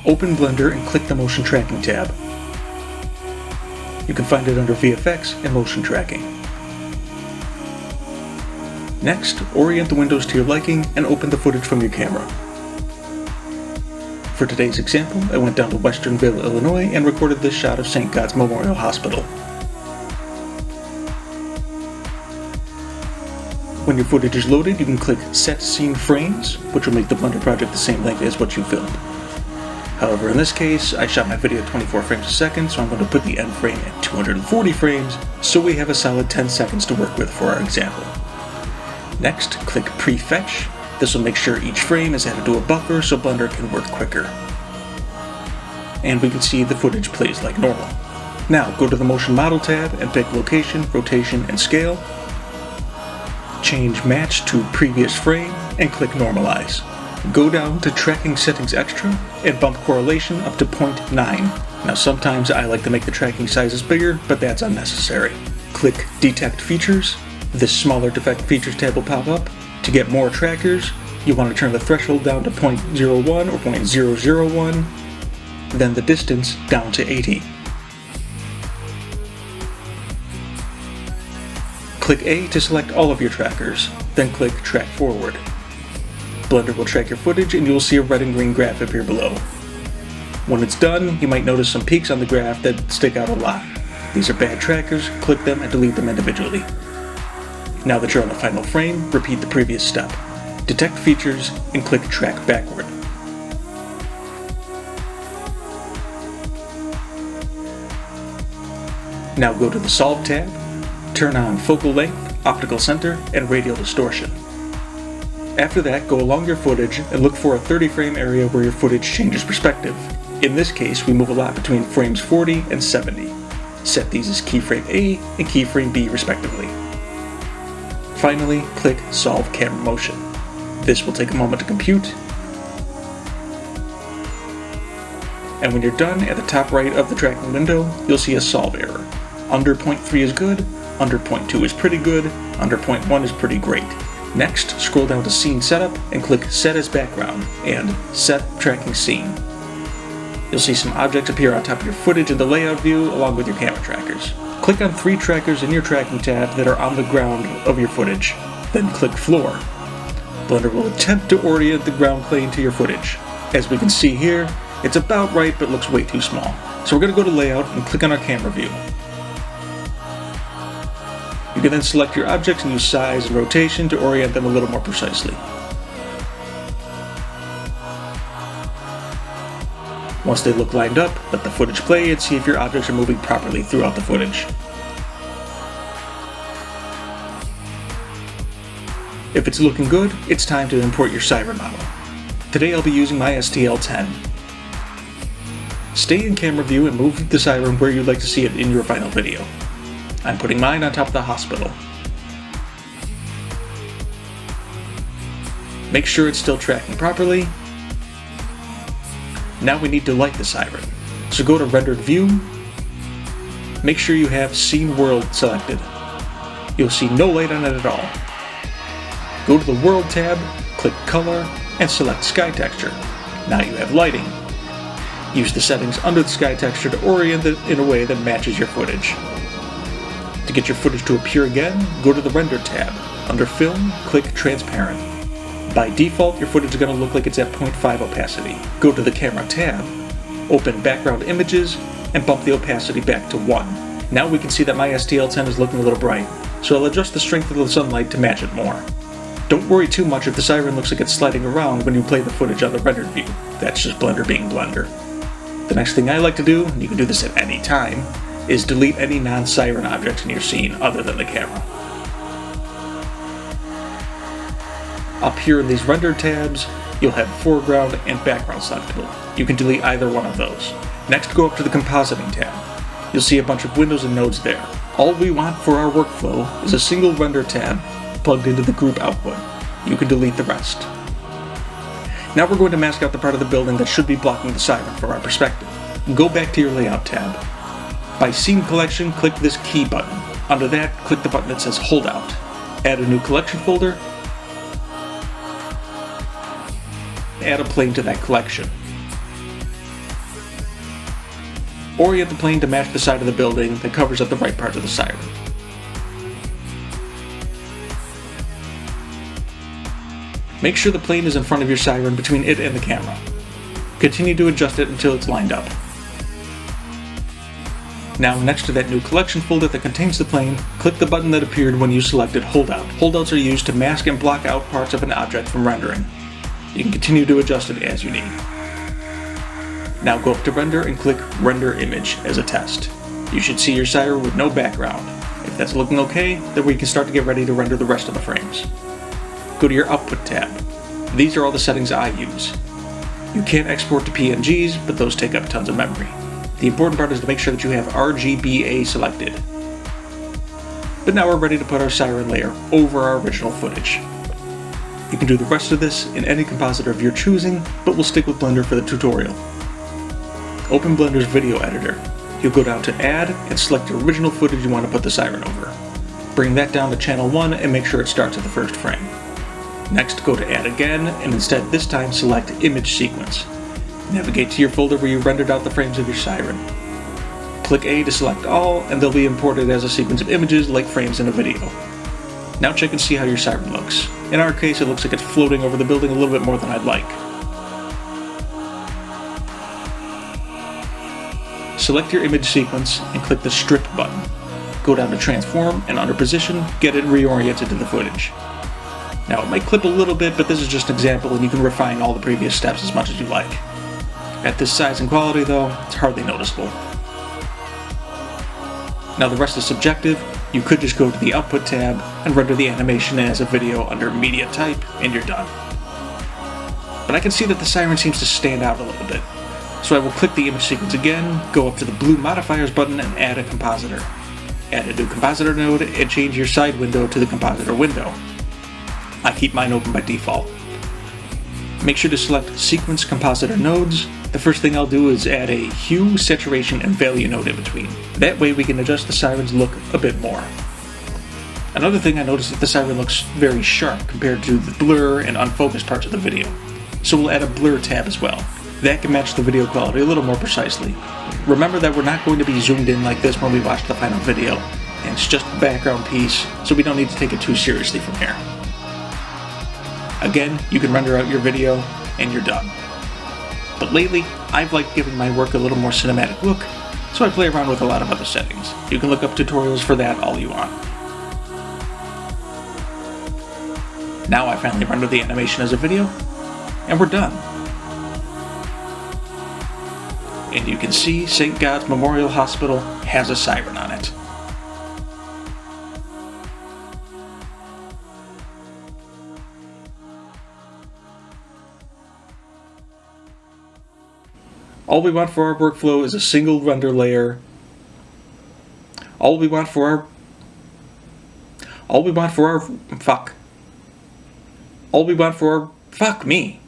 Open Blender and click the Motion Tracking tab. You can find it under VFX and Motion Tracking. Next, orient the windows to your liking and open the footage from your camera. For today's example, I went down to Westernville, Illinois and recorded this shot of St. God's Memorial Hospital. When your footage is loaded, you can click Set Scene Frames, which will make the Blender project the same length as what you filmed. However, in this case, I shot my video at 24 frames a second, so I'm going to put the end frame at 240 frames, so we have a solid 10 seconds to work with for our example. Next, click Prefetch. This will make sure each frame is added to a buffer so Blender can work quicker. And we can see the footage plays like normal. Now, go to the Motion Model tab and pick Location, Rotation, and Scale. Change Match to Previous Frame and click Normalize. Go down to Tracking Settings Extra and bump Correlation up to 0.9. Now sometimes I like to make the tracking sizes bigger, but that's unnecessary. Click Detect Features. This smaller Detect Features tab will pop up. To get more trackers, you want to turn the threshold down to 0.01 or 0.001, then the distance down to 80. Click A to select all of your trackers, then click Track Forward. Blender will track your footage and you will see a red and green graph appear below. When it's done, you might notice some peaks on the graph that stick out a lot. These are bad trackers, click them and delete them individually. Now that you're on the final frame, repeat the previous step. Detect Features and click Track Backward. Now go to the Solve tab, turn on Focal Length, Optical Center, and Radial Distortion. After that, go along your footage and look for a 30 frame area where your footage changes perspective. In this case, we move a lot between frames 40 and 70. Set these as keyframe A and keyframe B respectively. Finally, click Solve Camera Motion. This will take a moment to compute. And when you're done, at the top right of the tracking window, you'll see a solve error. Under 0.3 is good, under 0.2 is pretty good, under 0.1 is pretty great. Next, scroll down to Scene Setup and click Set as Background and Set Tracking Scene. You'll see some objects appear on top of your footage in the layout view along with your camera trackers. Click on 3 trackers in your tracking tab that are on the ground of your footage, then click Floor. Blender will attempt to orient the ground plane to your footage. As we can see here, it's about right but looks way too small. So we're going to go to Layout and click on our camera view. You can then select your objects and use size and rotation to orient them a little more precisely. Once they look lined up, let the footage play and see if your objects are moving properly throughout the footage. If it's looking good, it's time to import your Siren model. Today I'll be using my STL-10. Stay in camera view and move the Siren where you'd like to see it in your final video. I'm putting mine on top of the hospital. Make sure it's still tracking properly. Now we need to light the Siren. So go to Rendered View. Make sure you have Scene World selected. You'll see no light on it at all. Go to the World tab, click Color, and select Sky Texture. Now you have lighting. Use the settings under the sky texture to orient it in a way that matches your footage. To get your footage to appear again, go to the Render tab. Under Film, click Transparent. By default, your footage is going to look like it's at 0.5 opacity. Go to the Camera tab, open Background Images, and bump the opacity back to 1. Now we can see that my STL-10 is looking a little bright, so I'll adjust the strength of the sunlight to match it more. Don't worry too much if the Siren looks like it's sliding around when you play the footage on the rendered view. That's just Blender being Blender. The next thing I like to do, and you can do this at any time, is delete any non-Siren objects in your scene other than the camera. Up here in these rendered tabs, you'll have foreground and background selectable. You can delete either one of those. Next, go up to the Compositing tab. You'll see a bunch of windows and nodes there. All we want for our workflow is a single render tab plugged into the group output. You can delete the rest. Now we're going to mask out the part of the building that should be blocking the Siren from our perspective. Go back to your Layout tab. By Scene Collection, click this Key button. Under that, click the button that says Holdout. Add a new collection folder. Add a plane to that collection. Orient the plane to match the side of the building that covers up the right parts of the siren. Make sure the plane is in front of your siren between it and the camera. Continue to adjust it until it's lined up. Now, next to that new collection folder that contains the plane, click the button that appeared when you selected Holdout. Holdouts are used to mask and block out parts of an object from rendering. You can continue to adjust it as you need. Now go up to Render and click Render Image as a test. You should see your siren with no background. If that's looking okay, then we can start to get ready to render the rest of the frames. Go to your Output tab. These are all the settings I use. You can export to PNGs, but those take up tons of memory. The important part is to make sure that you have RGBA selected. But now we're ready to put our siren layer over our original footage. You can do the rest of this in any compositor of your choosing, but we'll stick with Blender for the tutorial. Open Blender's video editor. You'll go down to Add and select the original footage you want to put the siren over. Bring that down to channel 1 and make sure it starts at the first frame. Next, go to Add again, and instead this time select Image Sequence. Navigate to your folder where you rendered out the frames of your siren. Click A to select all, and they'll be imported as a sequence of images like frames in a video. Now check and see how your siren looks. In our case, it looks like it's floating over the building a little bit more than I'd like. Select your image sequence and click the Strip button. Go down to Transform, and under Position, get it reoriented to the footage. Now it might clip a little bit, but this is just an example and you can refine all the previous steps as much as you like. At this size and quality though, it's hardly noticeable. Now the rest is subjective. You could just go to the Output tab and render the animation as a video under Media Type, and you're done. But I can see that the siren seems to stand out a little bit. So I will click the image sequence again, go up to the blue modifiers button and add a compositor. Add a new compositor node and change your side window to the compositor window. I keep mine open by default. Make sure to select Sequence Compositor Nodes. The first thing I'll do is add a Hue, Saturation, and Value node in between. That way we can adjust the siren's look a bit more. Another thing I noticed is that the siren looks very sharp compared to the blur and unfocused parts of the video. So we'll add a Blur tab as well. That can match the video quality a little more precisely. Remember that we're not going to be zoomed in like this when we watch the final video, and it's just a background piece, so we don't need to take it too seriously from here. Again, you can render out your video, and you're done. But lately, I've liked giving my work a little more cinematic look, so I play around with a lot of other settings. You can look up tutorials for that all you want. Now I finally render the animation as a video, and we're done. And you can see St. God's Memorial Hospital has a siren on it. All we want for our workflow is a single render layer. All we want for our fuck me.